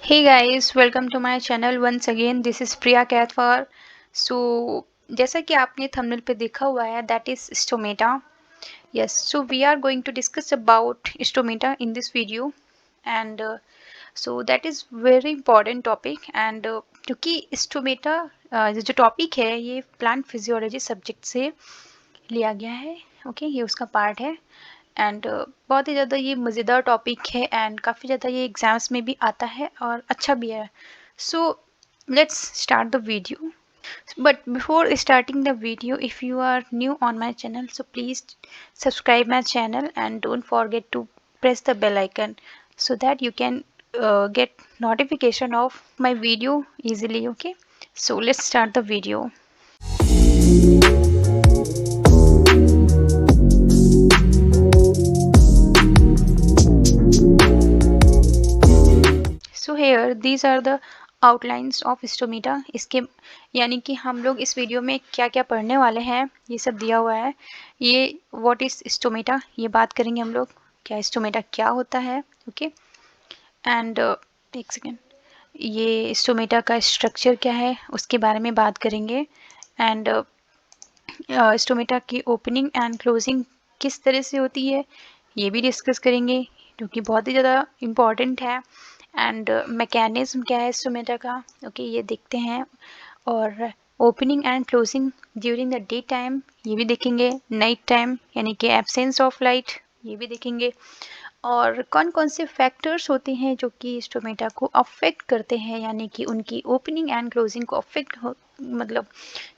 Hey guys, welcome to my channel once again. This is Priya Kathwar. So जैसा कि आपने thumbnail पे देखा हुआ है, that is stomata. Yes, so we are going to discuss about stomata in this video, and so that is very important topic. And क्योंकि stomata जो topic है ये प्लांट फिजियोलॉजी सब्जेक्ट से लिया गया है. ओके ये उसका पार्ट है. एंड बहुत ही ज़्यादा ये मज़ेदार टॉपिक है एंड काफ़ी ज़्यादा ये एग्ज़ाम्स में भी आता है और अच्छा भी है. So let's start the video. But before starting the video, if you are new on my channel, so please subscribe my channel and don't forget to press the bell icon so that you can get notification of my video easily. Okay, so let's start the video. So here these are the outlines of stomata. इसके यानी कि हम लोग इस video में क्या क्या पढ़ने वाले हैं ये सब दिया हुआ है. ये व्हाट इज स्टोमेटा ये बात करेंगे हम लोग. क्या स्टोमेटा क्या होता है. ओके एंड एक सेकेंड. ये स्टोमेटा का स्ट्रक्चर क्या है उसके बारे में बात करेंगे. एंड स्टोमेटा की ओपनिंग एंड क्लोजिंग किस तरह से होती है ये भी डिस्कस करेंगे क्योंकि बहुत ही ज़्यादा इम्पॉर्टेंट है. एंड मैकेनिज्म क्या है स्टोमेटा का. ओके ये देखते हैं. और opening and closing during the day time ये भी देखेंगे. नाइट टाइम यानी कि एब्सेंस ऑफ लाइट ये भी देखेंगे. और कौन कौन से फैक्टर्स होते हैं जो कि स्टोमेटा को अफेक्ट करते हैं यानी कि उनकी ओपनिंग एंड क्लोजिंग को अफेक्ट मतलब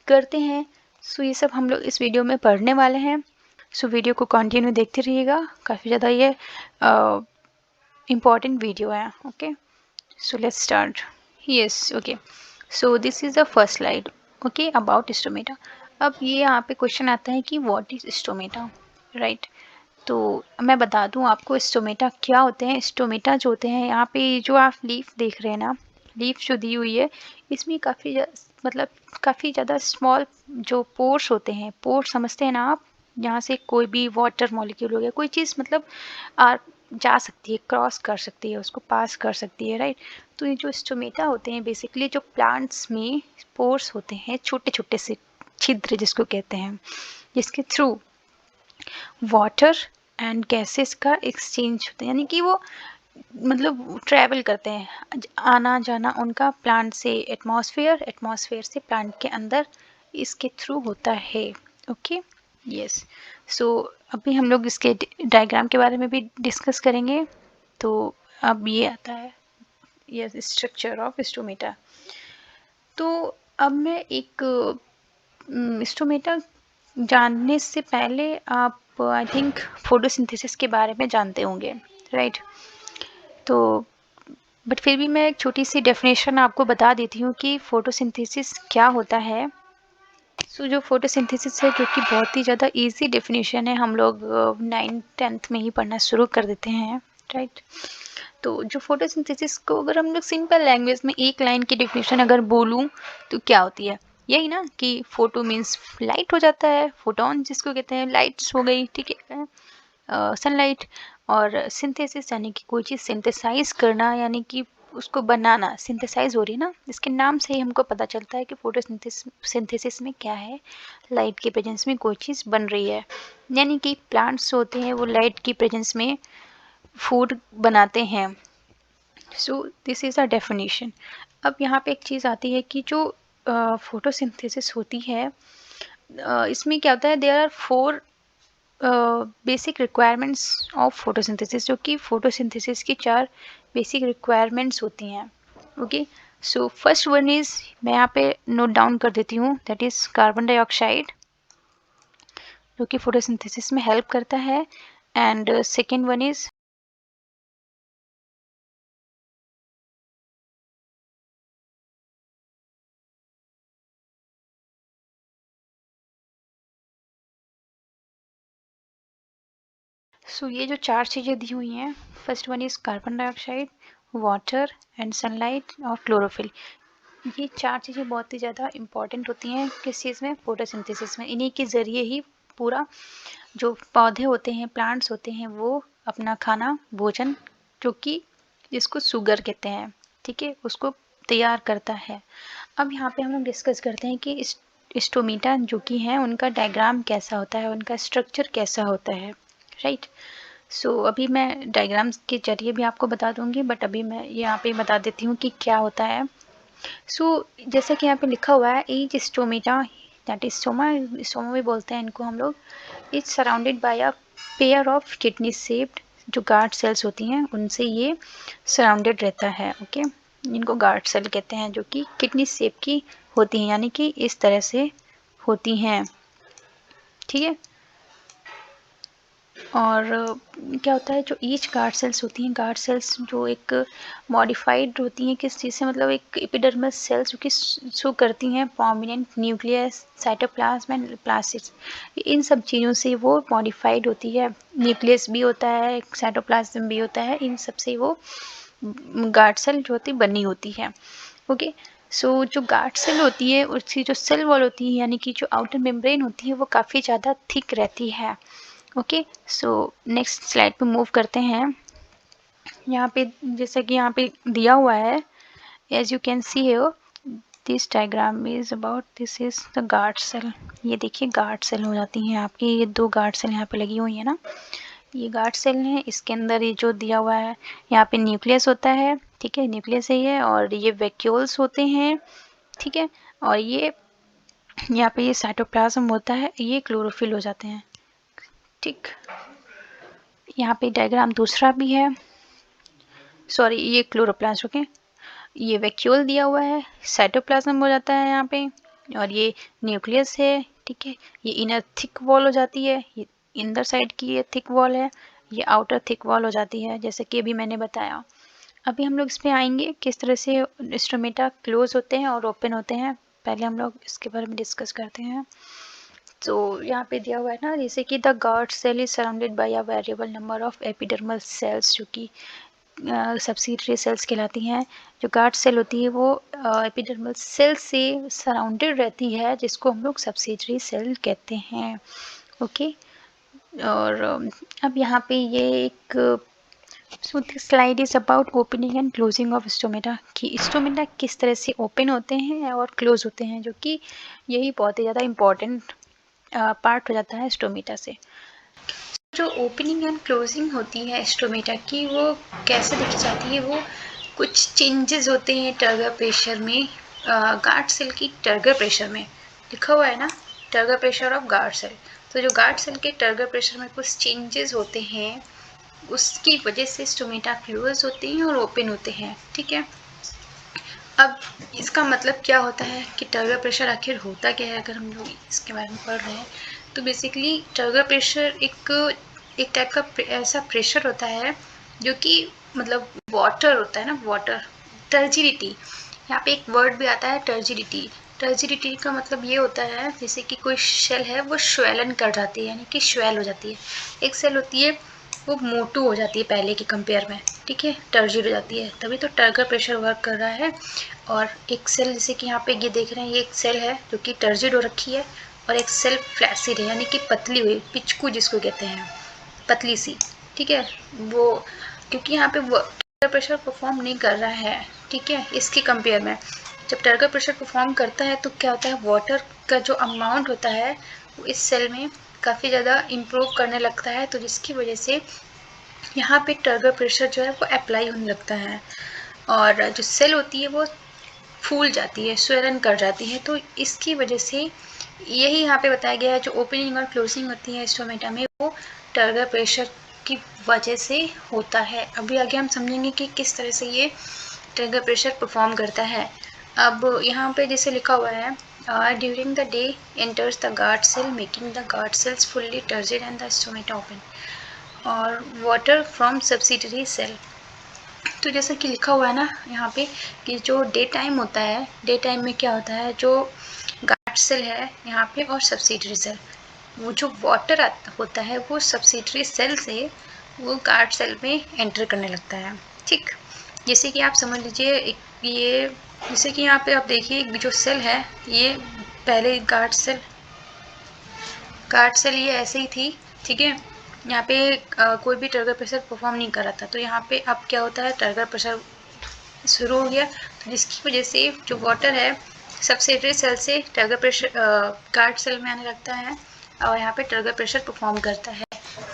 करते हैं. सो ये सब हम लोग इस वीडियो में पढ़ने वाले हैं. सो वीडियो को कंटिन्यू देखते रहिएगा. काफ़ी ज़्यादा ये important video है. Okay, so let's start. Yes, okay, so this is the first slide. Okay, about stomata. अब ये यहाँ पे क्वेश्चन आता है कि what is stomata, right? तो मैं बता दूँ आपको स्टोमेटा क्या होते हैं. स्टोमेटा जो होते हैं यहाँ पे जो आप लीफ देख रहे हैं ना, लीफ जो दी हुई है इसमें मतलब काफ़ी ज़्यादा स्मॉल जो पोर्स होते हैं. पोर समझते हैं ना आप, जहाँ से कोई भी वाटर मॉलिक्यूल हो गया कोई चीज़ मतलब जा सकती है, क्रॉस कर सकती है, उसको पास कर सकती है, राइट. तो ये जो स्टोमेटा होते हैं बेसिकली जो प्लांट्स में पोर्स होते हैं, छोटे छोटे से छिद्र जिसको कहते हैं, जिसके थ्रू वाटर एंड गैसेस का एक्सचेंज होता है. यानी कि वो मतलब ट्रैवल करते हैं, आना जाना उनका प्लांट से एटमॉस्फेयर, एटमॉस्फेयर से प्लांट के अंदर इसके थ्रू होता है. Okay yes. सो अभी हम लोग इसके डायग्राम के बारे में भी डिस्कस करेंगे. तो अब ये आता है यस स्ट्रक्चर ऑफ स्टोमेटा. तो अब मैं एक स्टोमेटा जानने से पहले आप आई थिंक फोटोसिंथेसिस के बारे में जानते होंगे, राइट. तो बट फिर भी मैं एक छोटी सी डेफिनेशन आपको बता देती हूँ कि फोटोसिंथेसिस क्या होता है. सो जो फोटोसिंथेसिस है जो कि बहुत ही ज़्यादा इजी डेफिनेशन है, हम लोग 9th-10th में ही पढ़ना शुरू कर देते हैं, राइट. तो जो फोटोसिंथेसिस को अगर हम लोग सिंपल लैंग्वेज में एक लाइन की डेफिनेशन अगर बोलूँ तो क्या होती है, यही ना कि फोटो मीन्स लाइट हो जाता है, फोटोन जिसको कहते हैं लाइट्स हो गई, ठीक है, सनलाइट. और सिंथेसिस यानी कि कोई चीज़ सिंथेसाइज करना यानी कि उसको बनाना, सिंथेसाइज हो रही है ना, इसके नाम से ही हमको पता चलता है कि फोटोसिंथेसिस में क्या है, लाइट के प्रेजेंस में कोई चीज़ बन रही है. यानी कि प्लांट्स होते हैं वो लाइट की प्रेजेंस में फूड बनाते हैं. So this is a definition. अब यहाँ पे एक चीज़ आती है कि जो फोटोसिंथेसिस होती है इसमें क्या होता है, there are 4 basic requirements of photosynthesis, जो कि फोटोसिंथेसिस की 4 बेसिक रिक्वायरमेंट्स होती हैं. Okay so first one is, मैं यहाँ पे नोट डाउन कर देती हूँ, दैट इज़ कार्बन डाइऑक्साइड जो कि फोटोसिंथेसिस में हेल्प करता है. एंड सेकेंड वन इज़ ये जो 4 चीज़ें दी हुई हैं, first one is carbon dioxide, water and sunlight और क्लोरोफिल. ये 4 चीज़ें बहुत ही ज़्यादा इम्पॉर्टेंट होती हैं किस चीज़ में, फोटोसिंथेसिस में. इन्हीं के ज़रिए ही पूरा जो पौधे होते हैं, प्लांट्स होते हैं, वो अपना खाना भोजन जो कि जिसको शुगर कहते हैं, ठीक है, उसको तैयार करता है। अब यहाँ पे हम लोग डिस्कस करते हैं कि स्टोमेटा जो कि है उनका डायग्राम कैसा होता है, उनका स्ट्रक्चर कैसा होता है, राइट। सो अभी मैं डायग्राम्स के जरिए भी आपको बता दूंगी, बट अभी मैं यहाँ पे बता देती हूँ कि क्या होता है। सो जैसा कि यहाँ पे लिखा हुआ है, each stomata that is stoma, stoma भी बोलते हैं इनको हम लोग, is surrounded by a pair of kidney shaped जो गार्ड सेल्स होती हैं उनसे ये सराउंडेड रहता है। ओके, इनको गार्ड सेल कहते हैं, जो कि किडनी शेप की होती हैं, यानी कि इस तरह से होती हैं, ठीक है। और क्या होता है, जो ईच गार्ड सेल्स होती हैं, गार्ड सेल्स जो एक मॉडिफाइड होती हैं किस चीज़ से, मतलब एक एपिडर्मल सेल्स जो कि शो करती हैं prominent nucleus, cytoplasm and plastids, इन सब चीज़ों से वो मॉडिफाइड होती है। न्यूक्लियस भी होता है, साइटोप्लाज्म भी होता है, इन सब से वो गार्ड सेल जो होती बनी होती है। ओके, सो जो गार्ड सेल होती है उसकी जो सेल वॉल होती है, यानी कि जो आउटर मेम्ब्रेन होती है, वो काफ़ी ज़्यादा थिक रहती है। ओके, सो नेक्स्ट स्लाइड पे मूव करते हैं। यहाँ पे जैसा कि यहाँ पे दिया हुआ है, as you can see here, this diagram is about, this is the guard cell. ये देखिए गार्ड सेल हो जाती हैं आपकी, ये 2 गार्ड सेल यहाँ पे लगी हुई है ना, ये गार्ड सेल है। इसके अंदर ये जो दिया हुआ है, यहाँ पे न्यूक्लियस होता है, ठीक है, न्यूक्लियस है ये, और ये वैक्यूल्स होते हैं, ठीक है, और ये यहाँ पे ये साइटोप्लाज्म होता है, ये क्लोरोफिल हो जाते हैं, ठीक। यहाँ पे डायग्राम दूसरा भी है, सॉरी ये क्लोरोप्लास्ट, ओके, ये वैक्यूल दिया हुआ है, साइटोप्लाज्म हो जाता है यहाँ पे, और ये न्यूक्लियस है, ठीक है, ये इनर थिक वॉल हो जाती है, ये इंदर साइड की ये थिक वॉल है, ये आउटर थिक वॉल हो जाती है, जैसे कि अभी मैंने बताया। अभी हम लोग इस पे आएंगे किस तरह से स्टोमेटा क्लोज होते हैं और ओपन होते हैं, पहले हम लोग इसके बारे में डिस्कस करते हैं। तो यहाँ पे दिया हुआ है ना, जैसे कि the guard cell is surrounded by a variable number of epidermal cells, जो कि सब्सिडरी सेल्स कहलाती हैं। जो गार्ड सेल होती है वो एपिडर्मल सेल से सराउंडेड रहती है, जिसको हम लोग सब्सिडरी सेल कहते हैं। ओके, और अब यहाँ पे ये एक, so this slide is about opening and closing of stomata, कि स्टोमेटा किस तरह से ओपन होते हैं और क्लोज होते हैं, जो कि यही बहुत ही ज़्यादा इम्पॉर्टेंट पार्ट हो जाता है स्टोमेटा से। जो ओपनिंग एंड क्लोजिंग होती है स्टोमेटा की, वो कैसे देखी जाती है, वो कुछ चेंजेस होते हैं टर्गर प्रेशर में, गार्ड सेल की टर्गर प्रेशर में लिखा हुआ है ना, turgor pressure of guard cell. तो जो गार्ड सेल के टर्गर प्रेशर में कुछ चेंजेस होते हैं, उसकी वजह से स्टोमेटा क्लोज होते हैं और ओपन होते हैं, ठीक है। अब इसका मतलब क्या होता है कि टर्गर प्रेशर आखिर होता क्या है, अगर हम लोग इसके बारे में पढ़ रहे हैं तो बेसिकली टर्गर प्रेशर एक टाइप का ऐसा प्रेशर होता है जो कि मतलब वाटर होता है ना, वाटर, टर्जिडिटी, यहाँ पे एक वर्ड भी आता है टर्जिडिटी। टर्जिडिटी का मतलब ये होता है जैसे कि कोई सेल है वो श्वेलन कर जाती है, यानी कि श्वेल हो जाती है। एक सेल होती है वो मोटू हो जाती है पहले के कंपेयर में, ठीक है, टर्जिड हो जाती है, तभी तो टर्गर प्रेशर वर्क कर रहा है। और एक सेल जैसे कि यहाँ पे ये देख रहे हैं, ये एक सेल है जो कि टर्जिड हो रखी है, और एक सेल फ्लैसिड है, यानी कि पतली हुई, पिचकू जिसको कहते हैं, पतली सी, ठीक है। वो क्योंकि यहाँ पे टर्गर प्रेशर परफॉर्म नहीं कर रहा है, ठीक है, इसके कंपेयर में जब टर्गर प्रेशर परफॉर्म करता है तो क्या होता है, वाटर का जो अमाउंट होता है वो इस सेल में काफ़ी ज़्यादा इम्प्रूव करने लगता है, तो जिसकी वजह से यहाँ पे टर्गर प्रेशर जो है वो अप्लाई होने लगता है, और जो सेल होती है वो फूल जाती है, स्वेलन कर जाती है। तो इसकी वजह से यही यहाँ पे बताया गया है, जो ओपनिंग और क्लोजिंग होती है स्टोमेटा में, वो टर्गर प्रेशर की वजह से होता है। अभी आगे हम समझेंगे कि किस तरह से ये टर्गर प्रेशर परफॉर्म करता है। अब यहाँ पे जैसे लिखा हुआ है, during the day enters the guard cell making the guard cells fully turgid and the stomata open, और वाटर फ्रॉम सब्सिडरी सेल। तो जैसा कि लिखा हुआ है ना यहाँ पे कि जो डे टाइम होता है, डे टाइम में क्या होता है, जो गार्ड सेल है यहाँ पे और सब्सिडरी सेल, वो जो वाटर होता है वो सब्सिडरी सेल से वो गार्ड सेल में एंटर करने लगता है, ठीक। जैसे कि आप समझ लीजिए ये, जैसे कि यहाँ पे आप देखिए जो सेल है, ये पहले गार्ड सेल ये ऐसे ही थी, ठीक है, यहाँ पे कोई भी टर्गर प्रेशर परफॉर्म नहीं कर रहा था, तो यहाँ पे अब क्या होता है, टर्गर प्रेशर शुरू हो गया, तो जिसकी वजह से जो वाटर है सब्सिडरी सेल से टर्गर प्रेशर गार्ड सेल में आने लगता है और यहाँ पे टर्गर प्रेशर परफॉर्म करता है।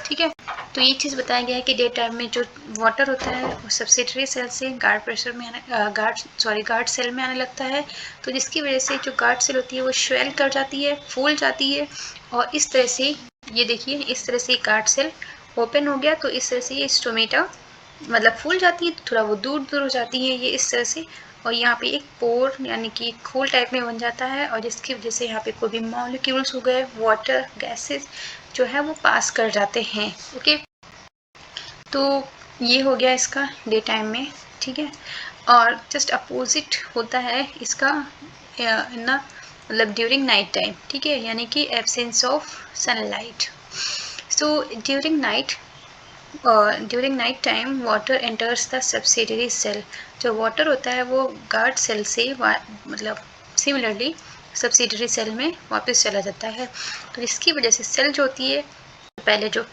ठीक है, तो ये चीज़ बताया गया है कि डे टाइम में जो वाटर होता है वो सब्सिडरी सेल से गार्ड प्रेशर में गार्ड सेल में आने लगता है, तो जिसकी वजह से जो गार्ड सेल होती है वो स्वेल कर जाती है, फूल जाती है, और इस तरह से ये देखिए इस तरह से गार्ड सेल ओपन हो गया, तो इस तरह से ये स्टोमेटा मतलब फूल जाती है, तो थोड़ा वो दूर दूर हो जाती है ये इस तरह से, और यहाँ पे एक पोर यानी कि खोल टाइप में बन जाता है, और जिसकी वजह से यहाँ पे कोई भी मॉलिक्यूल्स हो गए, वाटर गैसेस जो है वो पास कर जाते हैं। ओके, तो ये हो गया इसका डे टाइम में। ठीक है, और जस्ट अपोजिट होता है इसका ना मतलब ड्यूरिंग नाइट टाइम। ठीक है, यानी कि absence of sunlight. So during night time water enters the subsidiary cell. जो वाटर होता है वो गार्ड सेल से मतलब सिमिलरली सब्सिडरी सेल में वापस चला जाता है, तो इसकी वजह से सेल जो होती है पहले जो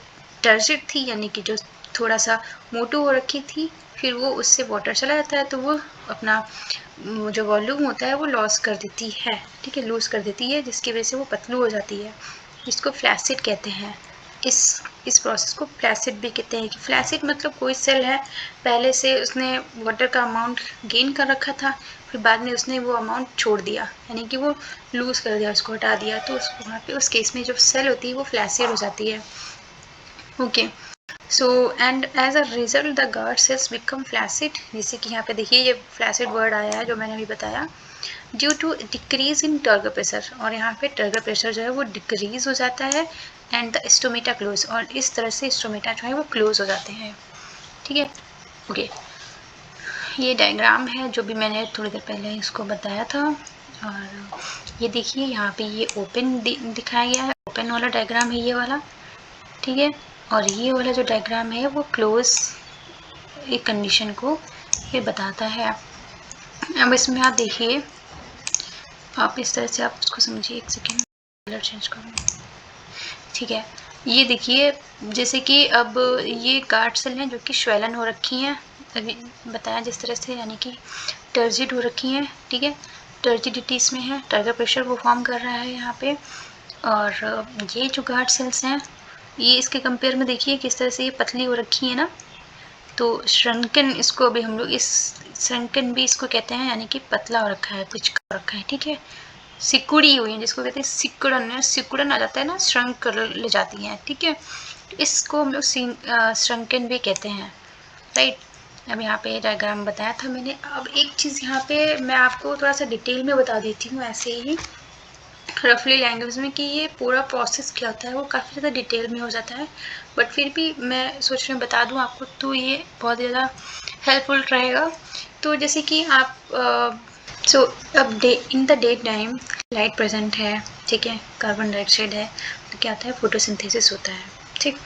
टर्जिड थी यानी कि जो थोड़ा सा मोटू हो रखी थी, फिर वो उससे वाटर चला जाता है, तो वो अपना जो वॉल्यूम होता है वो लॉस कर देती है। ठीक है, लूज कर देती है, जिसकी वजह से वो पतलू हो जाती है, जिसको फ्लैसिड कहते हैं। इस प्रोसेस को फ्लैसिड भी कहते हैं। कि फ्लैसिड मतलब कोई सेल है पहले से उसने वाटर का अमाउंट गेन कर रखा था, फिर बाद में उसने वो अमाउंट छोड़ दिया, यानी कि वो लूज कर दिया, उसको हटा दिया, तो उसको वहाँ पे उस केस में जो सेल होती है वो फ्लैसिड हो जाती है। Okay, so and as a result the guard cells become flaccid, जैसे कि यहाँ पे देखिए ये फ्लैसिड वर्ड आया है जो मैंने अभी बताया, due to decrease in turgor pressure, और यहाँ पे टर्गर प्रेशर जो है वो डिक्रीज हो जाता है, एंड द स्टोमेटा क्लोज, और इस तरह से स्टोमेटा जो है वो क्लोज हो जाते हैं। ठीक है, ओके, ये डायग्राम है जो भी मैंने थोड़ी देर पहले इसको बताया था, और ये देखिए यहाँ पे ये ओपन दिखाया गया है, ओपन वाला डायग्राम है ये वाला। ठीक है, और ये वाला जो डायग्राम है वो क्लोज एक कंडीशन को ये बताता है। अब इसमें आप देखिए, आप इस तरह से आप उसको समझिए, एक सेकेंड कलर चेंज करूँ। ठीक है, ये देखिए जैसे कि अब ये गार्ड सेल हैं जो कि श्वेलन हो रखी हैं, अभी बताया जिस तरह से, यानी कि टर्जिड हो रखी हैं। ठीक है, टर्जिडिटी इसमें है, टर्गर प्रेशर वो फॉर्म कर रहा है यहाँ पे, और ये जो गार्ड सेल्स हैं ये इसके कंपेयर में देखिए किस तरह से ये पतली हो रखी है ना, तो श्रंकन इसको अभी हम लोग इस श्रंकन भी इसको कहते हैं, यानी कि पतला हो रखा है, पिच कर रखा है। ठीक है, सिकुड़ी हुई है जिसको कहते हैं सिकुड़न है, सिकुड़न आ जाता है ना, श्रंक कर ले जाती हैं। ठीक है, इसको हम लोग श्रंकन भी कहते हैं। राइट, अब यहाँ पे डायग्राम बताया था मैंने। अब एक चीज़ यहाँ पे मैं आपको थोड़ा सा डिटेल में बता देती हूँ ऐसे ही रफली लैंग्वेज में, कि ये पूरा प्रोसेस क्या होता है, वो काफ़ी ज़्यादा डिटेल में हो जाता है, बट फिर भी मैं सोच रही हूँ बता दूँ आपको, तो ये बहुत ज़्यादा हेल्पफुल रहेगा। तो जैसे कि आप सो अब in the day time light present है, ठीक है, कार्बन डाइऑक्साइड है, तो क्या होता है, फोटोसिंथेसिस होता है। ठीक,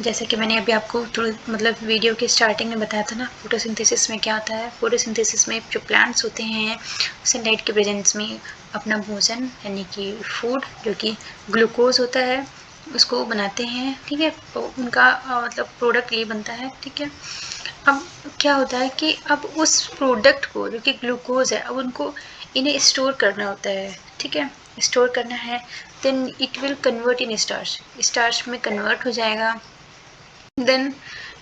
जैसे कि मैंने अभी आपको थोड़ी मतलब वीडियो के स्टार्टिंग में बताया था ना, फोटोसिंथेसिस में क्या होता है, फोटोसिंथेसिस में जो प्लांट्स होते हैं सनलाइट के प्रेजेंस में अपना भोजन यानी कि फूड जो कि ग्लूकोज होता है उसको बनाते हैं। ठीक है, तो उनका मतलब प्रोडक्ट ये बनता है। ठीक है, अब क्या होता है कि अब उस प्रोडक्ट को जो कि ग्लूकोज है, अब उनको इन्हें स्टोर करना होता है। ठीक है, स्टोर करना है, then it will convert in starch, starch में कन्वर्ट हो जाएगा। देन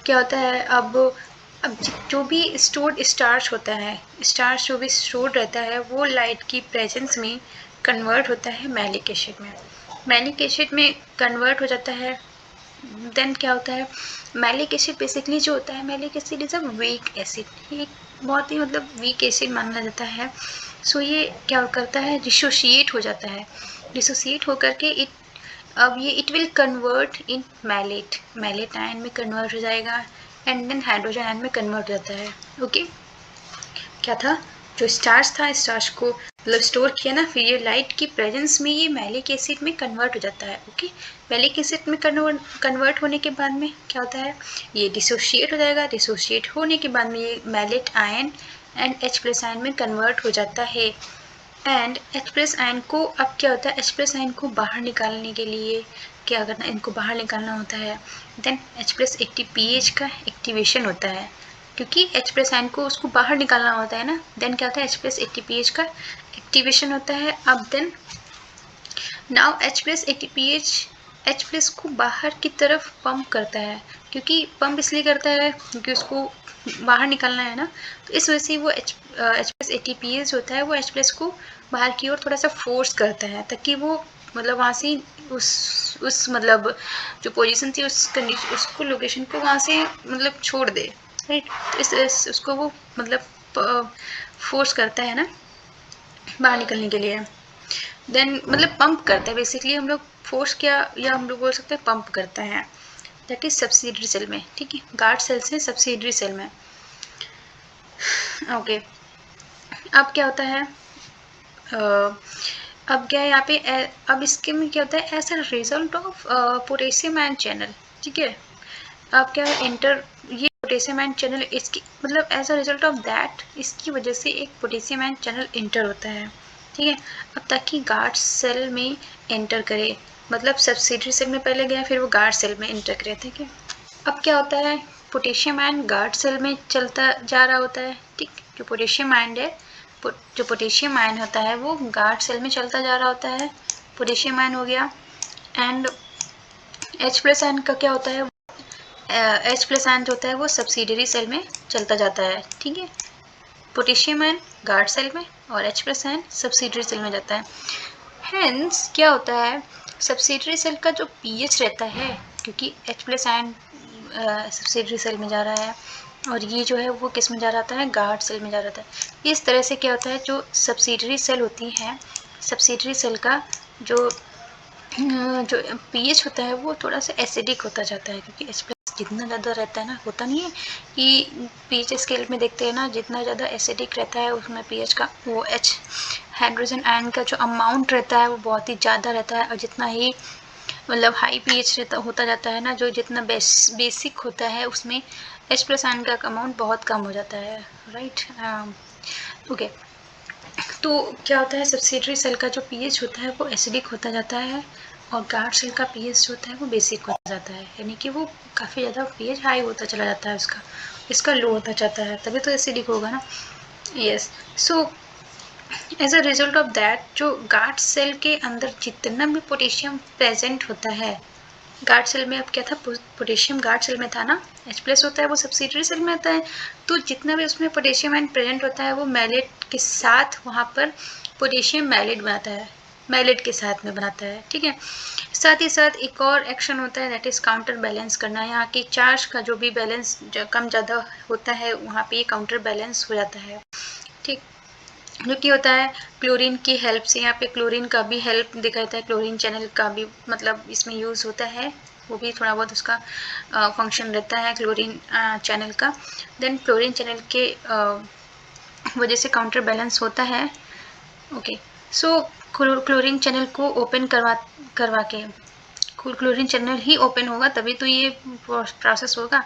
क्या होता है, अब जो भी स्टोर्ड स्टार्च होता है, स्टार्च जो भी स्टोर्ड रहता है वो लाइट की प्रेजेंस में कन्वर्ट होता है मैलिक एसिड में, मैलिक एसिड में कन्वर्ट हो जाता है। देन क्या होता है, मैलिक एसिड बेसिकली जो होता है, malic acid is a weak acid, ये बहुत ही मतलब वीक एसिड माना जाता है। सो ये क्या करता है, डिसोशिएट हो जाता है, डिसोशिएट होकर के अब ये it will convert in malate, malate ion में कन्वर्ट हो जाएगा, एंड देन हाइड्रोजन आयन में कन्वर्ट हो जाता है। ओके, क्या था, जो स्टार्च था, स्टार्च को मतलब स्टोर किया ना, फिर ये लाइट की प्रेजेंस में ये मैलिक एसिड में कन्वर्ट हो जाता है। ओके, मैलिक एसिड में कन्वर्ट होने के बाद में क्या होता है, ये डिसोशिएट हो जाएगा, डिसोशिएट होने के बाद में ये mallet ion and H+ ion में कन्वर्ट हो जाता है। एंड H+ आयन को अब क्या होता है, H+ आयन को बाहर निकालने के लिए क्या करना, इनको बाहर निकालना होता है। देन H+ ATPase का एक्टिवेशन होता है, क्योंकि H प्लस आयन को उसको बाहर निकालना होता है ना, देन क्या होता है H प्लस ATPH का एक्टिवेशन होता है। अब then now H plus ATPH H plus को बाहर की तरफ पंप करता है, क्योंकि पंप इसलिए करता है क्योंकि उसको बाहर निकालना है ना, तो इस वजह से वो H प्लस ATPase होता है वो H प्लस को बाहर की ओर थोड़ा सा फोर्स करता है, ताकि वो मतलब वहाँ से उस मतलब जो पोजीशन थी उस कंडीशन उसको लोकेशन को वहाँ से मतलब छोड़ दे, राइट। तो इस उसको वो मतलब फोर्स करता है ना बाहर निकलने के लिए। देन मतलब पंप करता है बेसिकली, हम लोग फोर्स किया या हम लोग बोल सकते हैं पंप करता है, दैट इज सब्सिडरी सेल में, ठीक है। गार्ड सेल से सब्सिडरी सेल में। ओके अब क्या होता है अब क्या है यहाँ पे अब इसके में क्या होता है as a result of potassium ion channel, ठीक है। अब क्या है ये पोटेशियम आयन चैनल इसकी मतलब as a result of that इसकी वजह से एक पोटेशियम आयन चैनल इंटर होता है, ठीक है। अब ताकि गार्ड सेल में एंटर करे, मतलब सब्सिडरी सेल में पहले गया फिर वो गार्ड सेल में एंटर करे, ठीक है। अब क्या होता है पोटेशियम आयन गार्ड सेल में चलता जा रहा होता है, ठीक। जो पोटेशियम आयन है जो पोटेशियम आयन होता है वो गार्ड सेल में चलता जा रहा होता है, पोटेशियम आयन हो गया। एंड H प्लस आयन का क्या होता है H प्लस आयन जो होता है वो सब्सिडरी सेल में चलता जाता है, ठीक है। पोटेशियम आयन गार्ड सेल में और H plus ion subsidiary cell में जाता है। हेंस क्या होता है सब्सिडरी सेल का जो पीएच रहता है, क्योंकि H plus ion subsidiary cell में जा रहा है और ये जो है वो किस में जा रहा है गार्ड सेल में जा रहा है। इस तरह से क्या होता है जो सब्सिडरी सेल होती है सब्सिडरी सेल का जो पीएच होता है वो थोड़ा सा एसिडिक होता जाता है, क्योंकि H प्लस जितना ज़्यादा रहता है ना, होता नहीं है कि पीएच स्केल में देखते हैं ना, जितना ज़्यादा एसिडिक रहता है उसमें पीएच का वो H हाइड्रोजन आयन का जो अमाउंट रहता है वो बहुत ही ज़्यादा रहता है, और जितना ही मतलब हाई पीएच रहता होता जाता है ना, जो जितना बेसिक होता है उसमें H प्लस आयन का अमाउंट बहुत कम हो जाता है, राइट। ओके तो क्या होता है सब्सिडरी सेल का जो पीएच होता है वो एसिडिक होता जाता है और गार्ड सेल का पीएच जो होता है वो बेसिक होता जाता है, यानी कि वो काफ़ी ज़्यादा पीएच हाई होता चला जाता है उसका, इसका लो होता जाता है, तभी तो एसिडिक होगा ना। Yes so as a result of that जो गार्ड सेल के अंदर जितना भी पोटेशियम प्रेजेंट होता है, गार्ड सेल में अब क्या था पोटेशियम गार्ड सेल में था ना, H प्लस होता है वो सब्सिडरी सेल में आता है, तो जितना भी उसमें पोटेशियम आयन प्रेजेंट होता है वो मैलेट के साथ वहाँ पर पोटेशियम मैलेट बनाता है, मैलेट के साथ में बनाता है, ठीक है। साथ ही साथ एक और एक्शन होता है दैट इज काउंटर बैलेंस करना, यहाँ की चार्ज का जो भी बैलेंस कम ज़्यादा होता है वहाँ पे ये काउंटर बैलेंस हो जाता है, ठीक। जो कि होता है क्लोरीन की हेल्प से, यहाँ पे क्लोरीन का भी हेल्प दिखा जाता है, क्लोरीन चैनल का भी मतलब इसमें यूज़ होता है, वो भी थोड़ा बहुत उसका फंक्शन रहता है क्लोरीन चैनल का। देन क्लोरीन चैनल के वजह से काउंटर बैलेंस होता है। ओके सो क्लोरीन चैनल को ओपन करवा के क्लोरीन चैनल ही ओपन होगा तभी तो ये प्रोसेस होगा।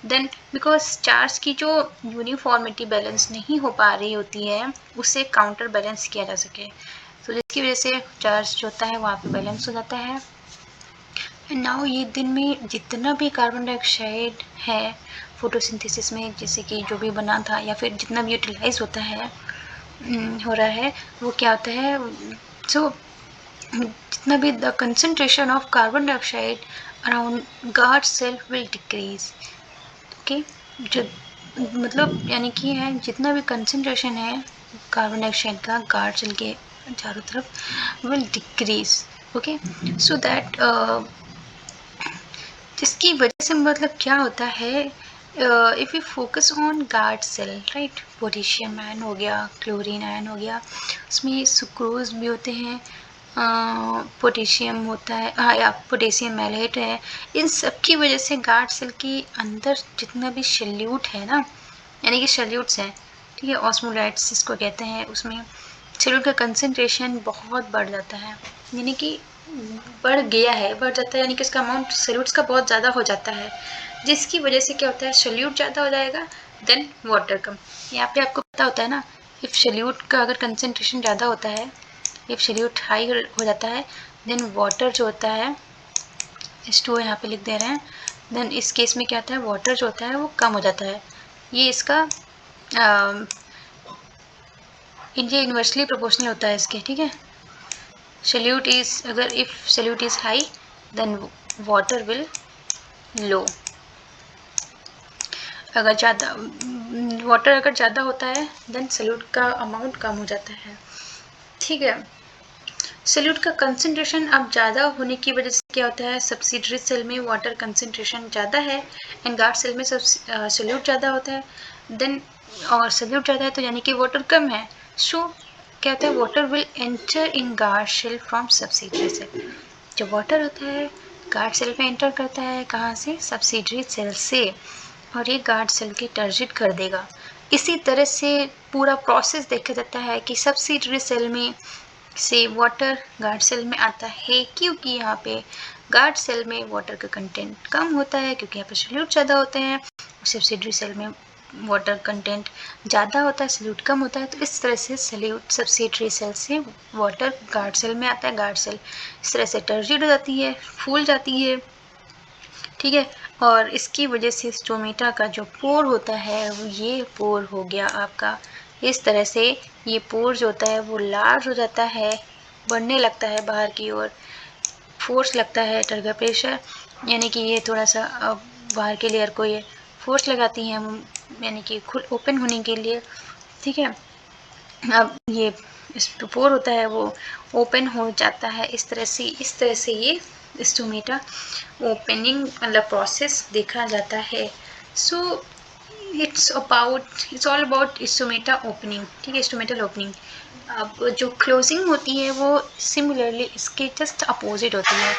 देन बिकॉज चार्ज की जो यूनिफॉर्मिटी बैलेंस नहीं हो पा रही होती है उसे काउंटर बैलेंस किया जा सके, तो जिसकी वजह से चार्ज जो होता है वहाँ पे बैलेंस हो जाता है। एंड नाउ ये दिन में जितना भी कार्बन डाइऑक्साइड है फोटोसिंथेसिस में जैसे कि जो भी बना था या फिर जितना भी यूटिलाइज होता है हो रहा है वो क्या होता है सो जितना भी the concentration of carbon dioxide around guard cell will decrease, okay. जो मतलब यानी कि है जितना भी कंसंट्रेशन है कार्बन डाइऑक्साइड का गार्ड सेल के चारों तरफ will decrease, okay. So that जिसकी वजह से मतलब क्या होता है if you focus on guard cell right, potassium ion हो गया क्लोरीन आयन हो गया, उसमें सुक्रोज भी होते हैं, पोटेशियम होता है या पोटेशियम मैलेट है, इन सब की वजह से गार्ड सेल के अंदर जितना भी शेल्यूट है ना, यानी कि शेल्यूट्स हैं, ठीक है, ऑस्मोलाइट्स जिसको कहते हैं, उसमें शेल्यूट का कंसंट्रेशन बहुत बढ़ जाता है, यानी कि बढ़ गया है, बढ़ जाता है यानी कि उसका अमाउंट सोल्यूट्स का बहुत ज़्यादा हो जाता है, जिसकी वजह से क्या होता है सोल्यूट ज़्यादा हो जाएगा देन वाटर कम। यहाँ पे आपको पता होता है ना, इफ़ सोल्यूट का अगर कंसंट्रेशन ज़्यादा होता है, इफ़ सोल्यूट हाई हो जाता है देन वाटर जो होता है H2O यहाँ पे लिख दे रहे हैं, देन इस केस में क्या होता है वाटर जो होता है वो कम हो जाता है, ये इसका ये इन्वर्सली प्रोपोर्शनल होता है इसके, ठीक है। सल्यूट इज, अगर if solute is high then water will low, अगर ज़्यादा वाटर अगर ज़्यादा होता है देन सल्यूट का अमाउंट कम हो जाता है, ठीक है। सल्यूट का कंसंट्रेशन अब ज़्यादा होने की वजह से क्या होता है, सब्सिडरी सेल में वाटर कंसंट्रेशन ज़्यादा है एंड गार्ड सेल में सल्यूट ज़्यादा होता है, देन और सल्यूट ज़्यादा है तो यानी कि वाटर कम है, सो क्या होता है, water will enter in guard cell from subsidiary cell. जो वाटर होता है गार्ड सेल में एंटर करता है, कहाँ से, सब्सिडरी सेल से, और ये गार्ड सेल के टर्जिट कर देगा। इसी तरह से पूरा प्रोसेस देखा जाता है कि सब्सिडरी सेल में से वाटर गार्ड सेल में आता है, क्योंकि यहाँ पे गार्ड सेल में वाटर का कंटेंट कम होता है क्योंकि यहाँ पे सल्यूट ज़्यादा होते हैं, सब्सिडरी सेल में वाटर कंटेंट ज़्यादा होता है, सल्यूट कम होता है। तो इस तरह से सल्यूट सब्सिडरी सेल से वाटर गार्ड सेल में आता है, गार्ड सेल इस तरह से टर्जिट हो जाती है, फूल जाती है, ठीक है। और इसकी वजह से स्टोमेटा का जो पोर होता है वो ये पोर हो गया आपका इस तरह से, ये पोर जो होता है वो लार्ज हो जाता है, बढ़ने लगता है बाहर की ओर, फोर्स लगता है टर्गर प्रेशर, यानी कि ये थोड़ा सा बाहर के लेयर को ये फोर्स लगाती हैं, यानी कि खुद ओपन होने के लिए, ठीक है। अब ये पोर होता है वो ओपन हो जाता है इस तरह से ये स्टोमेटा ओपनिंग मतलब प्रोसेस देखा जाता है। So it's all about stomata opening, ठीक है, स्टोमेटल ओपनिंग। अब जो क्लोजिंग होती है वो सिमिलरली इसके जस्ट अपोजिट होती है,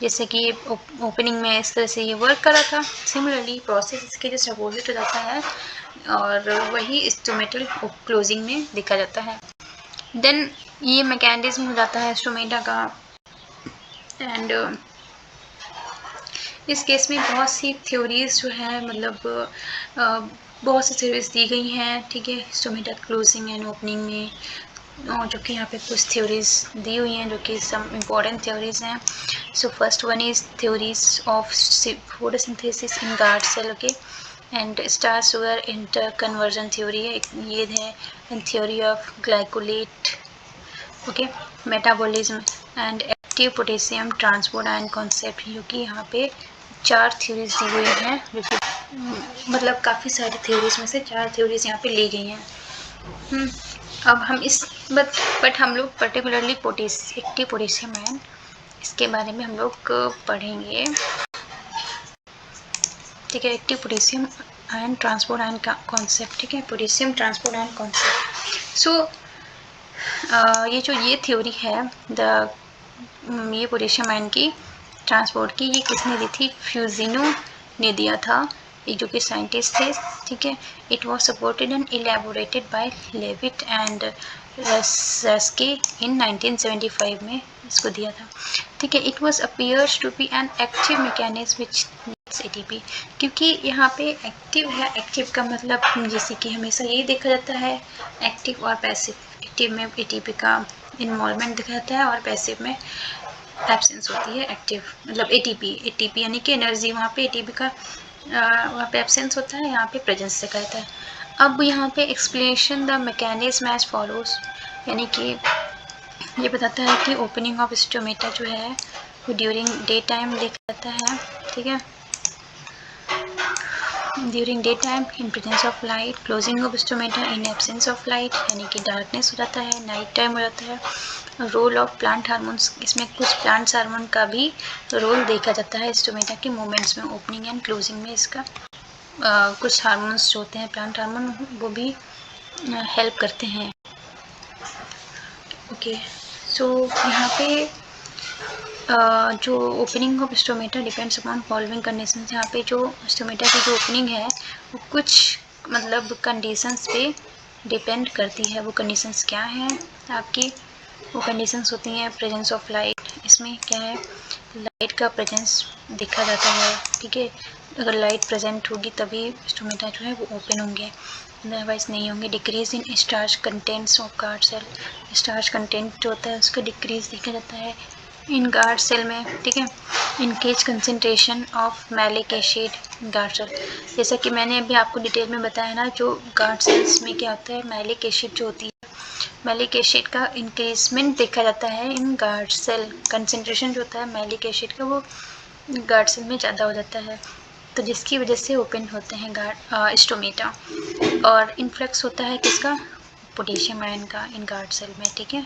जैसे कि ओपनिंग में इस तरह से ये वर्क कर रहा था, सिमिलरली प्रोसेस इसके जस्ट अपोजिट हो जाता है और वही स्टोमेटल क्लोजिंग में देखा जाता है। देन ये मैकेनिज्म हो जाता है स्टोमेटा का, एंड इस केस में बहुत सी थ्योरीज जो है मतलब बहुत सी थ्योरीज दी गई हैं, ठीक है, स्टोमेटा क्लोजिंग एंड ओपनिंग में, और जो कि यहाँ पे कुछ थ्योरीज दी हुई हैं जो कि सम इम्पॉर्टेंट थ्योरीज हैं। So first one is theories of photosynthesis in guard cell, okay, and starch sugar inter conversion theory है ये है, and theory of glycolate, okay, metabolism and active potassium transport ion concept, जो कि यहाँ पे 4 theories दी हुई हैं, जो कि मतलब काफ़ी सारी थ्योरीज में से 4 थ्योरीज यहाँ पे ली गई हैं। अब हम इस बट हम लोग पर्टिकुलरली एक्टिव पोटेशियम आयन इसके बारे में हम लोग पढ़ेंगे, ठीक है, active potassium ion transport ion का कॉन्सेप्ट, ठीक है, पोटेशियम ट्रांसपोर्ट आयन कॉन्सेप्ट। सो ये थ्योरी है ये पोटेशियम आयन की ट्रांसपोर्ट की, ये किसने दी थी, फ्यूजिनो ने दिया था, ये जो कि साइंटिस्ट थे, ठीक है। It was supported and elaborated by Levitt and Raschke in 1975 में इसको दिया था, ठीक है। It was appears to be an active mechanism which ATP, क्योंकि यहाँ पे एक्टिव है, एक्टिव का मतलब जैसे कि हमेशा यही देखा जाता है एक्टिव और पैसिव, एक्टिव में ATP का इन्वॉल्वमेंट देखा जाता है और पैसिव में एब्सेंस होती है, एक्टिव मतलब ATP यानी कि एनर्जी, वहाँ पे ATP का वहाँ पे एब्सेंस होता है, यहाँ पे प्रेजेंस देखा जाता है। अब यहाँ पे explanation the mechanism as follows, यानी कि ये बताता है कि ओपनिंग ऑफ स्टोमेटा जो है वो ड्यूरिंग डे टाइम देखा जाता है, ठीक है, during day time in presence of light, closing of stomata in absence of light, यानी कि डार्कनेस हो जाता है, नाइट टाइम हो जाता है। रोल ऑफ प्लांट हार्मोन्स, इसमें कुछ प्लांट्स हार्मोन का भी रोल देखा जाता है स्टोमेटा के मूवमेंट्स में, ओपनिंग एंड क्लोजिंग में इसका कुछ हार्मोन्स जो होते हैं प्लांट हार्मोन वो भी हेल्प करते हैं, ओके। सो यहाँ पे जो opening of stomata depends upon following conditions, यहाँ पे जो स्टोमेटा की जो ओपनिंग है वो कुछ मतलब कंडीशंस पे डिपेंड करती है। वो कंडीशंस क्या हैं आपकी, वो कंडीशंस होती हैं प्रेजेंस ऑफ लाइट, इसमें क्या है, लाइट का प्रेजेंस देखा जाता है, ठीक है, अगर लाइट प्रेजेंट होगी तभी स्टोमेटा जो है वो ओपन होंगे, अदरवाइज नहीं होंगे। Decrease in starch contents of guard cell, starch content जो होता है उसका डिक्रीज देखा जाता है इन गार्ड सेल में, ठीक है। Increase concentration of malic acid guard cell. जैसा कि मैंने अभी आपको डिटेल में बताया ना, जो गार्ड सेल्स में क्या होता है, मैलिक एसिड जो होती है, मैलिक एसिड का इंक्रीजमेंट देखा जाता है इन गार्ड सेल। कंसंट्रेशन जो होता है मैलिक एसिड का वो गार्ड सेल में ज़्यादा हो जाता है, तो जिसकी वजह से ओपन होते हैं गार्ड स्टोमेटा। और इन्फ्लक्स होता है किसका, पोटेशियम आयन का इन गार्ड सेल में, ठीक है,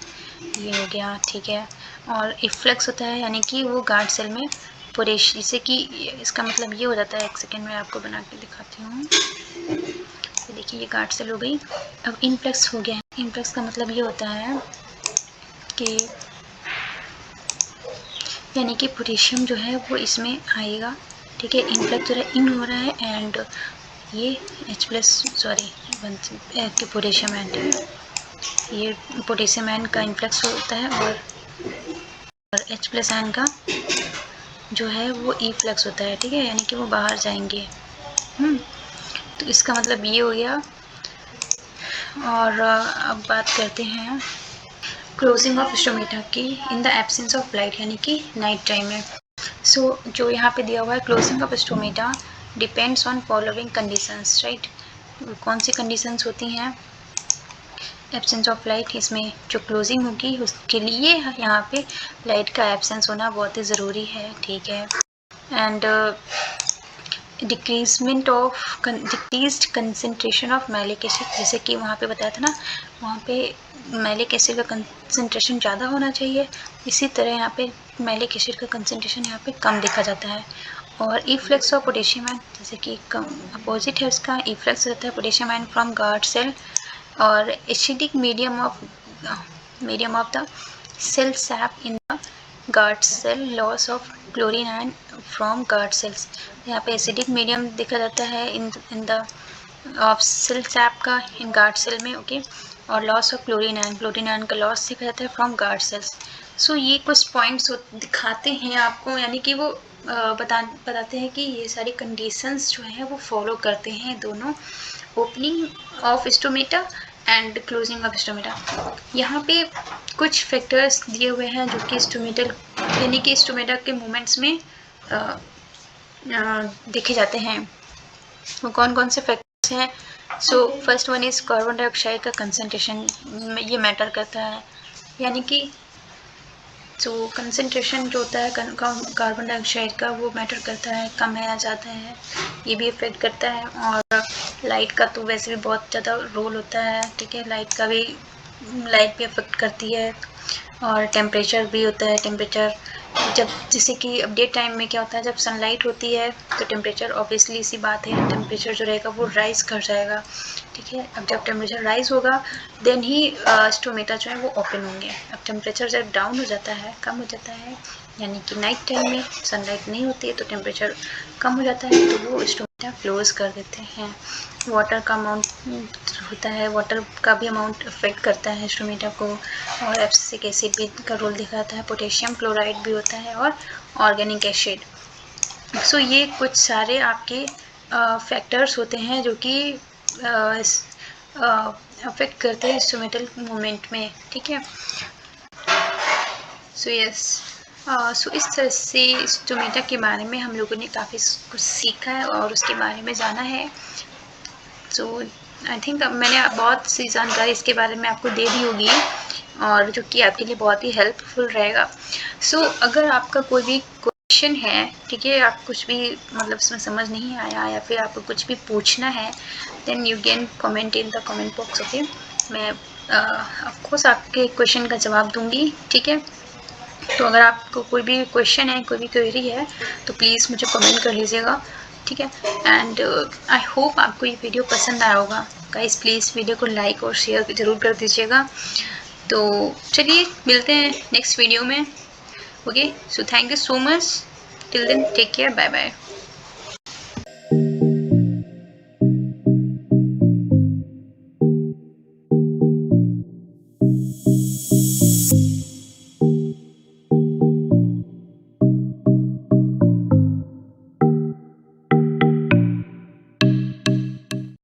ये हो गया, ठीक है। और इफ्लक्स होता है यानी कि वो गार्ड सेल में पोटेशियम, जैसे कि इसका मतलब ये हो जाता है, एक सेकेंड में आपको बना के दिखाती हूँ। तो देखिए ये गार्ड सेल हो गई। अब इनफ्लक्स हो गया। इनफ्लक्स का मतलब ये होता है कि यानी कि पोटेशियम जो है वो इसमें आएगा, ठीक है। इनफ्लक्स जो है इन हो रहा है एंड ये H+ सॉरी पोटेशियम आयन, ठीक है, ये पोटेशियम आयन का इनफ्लक्स होता है और H+ आयन का जो है वो इफ्लक्स होता है, ठीक है, यानी कि वो बाहर जाएंगे। तो इसका मतलब ये हो गया। और अब बात करते हैं क्लोजिंग ऑफ स्टोमेटा की in the absence of light, यानी कि नाइट टाइम में। सो जो यहाँ पे दिया हुआ है closing of stomata depends on following conditions, right. कौन सी कंडीशंस होती हैं, एब्सेंस ऑफ लाइट, इसमें जो क्लोजिंग होगी उसके लिए यहाँ पे लाइट का एब्सेंस होना बहुत ही ज़रूरी है, ठीक है। And decreasement of decreased concentration of malic acid, जैसे कि वहाँ पे बताया था ना, वहाँ पे मैलिक एसिड का कंसंट्रेशन ज़्यादा होना चाहिए, इसी तरह यहाँ पे मैलिक एसिड का कंसंट्रेशन यहाँ पे कम देखा जाता है। और इफ्लक्स ऑफ पोटेशियम आयन, जैसे कि कम अपोजिट है उसका, इफ्लक्स रहता है potassium ion from guard cell और acidic medium of the cell sap in the guard cell, loss of chlorine ion from guard cells. यहाँ पे एसिडिक मीडियम देखा जाता है in the of cell sap का इन गार्ड सेल में, okay. और loss of chlorine ion का loss देखा जाता है फ्रॉम गार्ड सेल्स। सो ये कुछ पॉइंट्स दिखाते हैं आपको, यानी कि वो बताते हैं कि ये सारी कंडीशंस जो है वो फॉलो करते हैं दोनों, opening of stomata and closing of stomata. यहाँ पे कुछ फैक्टर्स दिए हुए हैं जो कि स्टोमेटल यानी कि स्टोमेटा के मूवमेंट्स में देखे जाते हैं। वो कौन कौन से फैक्टर्स हैं? So first one is carbon dioxide का कंसंट्रेशन, ये मैटर करता है, यानी कि तो कंसंट्रेशन जो होता है कार्बन डाइऑक्साइड का वो मैटर करता है, कम है या ज़्यादा है, ये भी इफेक्ट करता है। और लाइट का तो वैसे भी बहुत ज़्यादा रोल होता है, ठीक है, लाइट भी अफेक्ट करती है। और टेम्परेचर भी होता है, टेम्परेचर जब जैसे कि अब डे टाइम में क्या होता है, जब सनलाइट होती है तो टेम्परेचर ऑब्वियसली सी बात है, टेम्परेचर जो रहेगा वो राइज कर जाएगा, ठीक है। अब जब टेम्परेचर राइज होगा देन ही स्टोमेटा जो है वो ओपन होंगे। अब टेम्परेचर जब डाउन हो जाता है, कम हो जाता है, यानी कि नाइट टाइम में सनलाइट नहीं होती है तो टेम्परेचर कम हो जाता है, तो वो स्टोमेटा क्लोज कर देते हैं। वाटर का अमाउंट होता है, वाटर का भी अमाउंट अफेक्ट करता है स्टोमेटा को। और एब्सिसिक एसिड भी का रोल दिखाता है, पोटेशियम क्लोराइड भी होता है और ऑर्गेनिक एसिड। सो ये कुछ सारे आपके फैक्टर्स होते हैं जो कि अफेक्ट करते हैं स्टोमेटल मूवमेंट में, ठीक है। सो यस, सो इस तरह से स्टोमेटा के बारे में हम लोगों ने काफ़ी कुछ सीखा है और उसके बारे में जाना है। सो आई थिंक मैंने बहुत सी जानकारी इसके बारे में आपको दे दी होगी और जो कि आपके लिए बहुत ही हेल्पफुल रहेगा। सो अगर आपका कोई भी क्वेश्चन है, ठीक है, आप कुछ भी मतलब इसमें समझ नहीं आया या फिर आपको कुछ भी पूछना है, then you can comment in the comment box, okay. मैं ऑफ कोर्स आपके क्वेश्चन का जवाब दूंगी, ठीक है। तो अगर आपको कोई भी क्वेश्चन है, कोई भी क्वेरी है तो प्लीज़ मुझे कमेंट कर लीजिएगा, ठीक है। एंड आई होप आपको ये वीडियो पसंद आया होगा। गाइस प्लीज़ वीडियो को लाइक और शेयर ज़रूर कर दीजिएगा। तो चलिए मिलते हैं नेक्स्ट वीडियो में, okay. So thank you so much, till then take care, bye bye.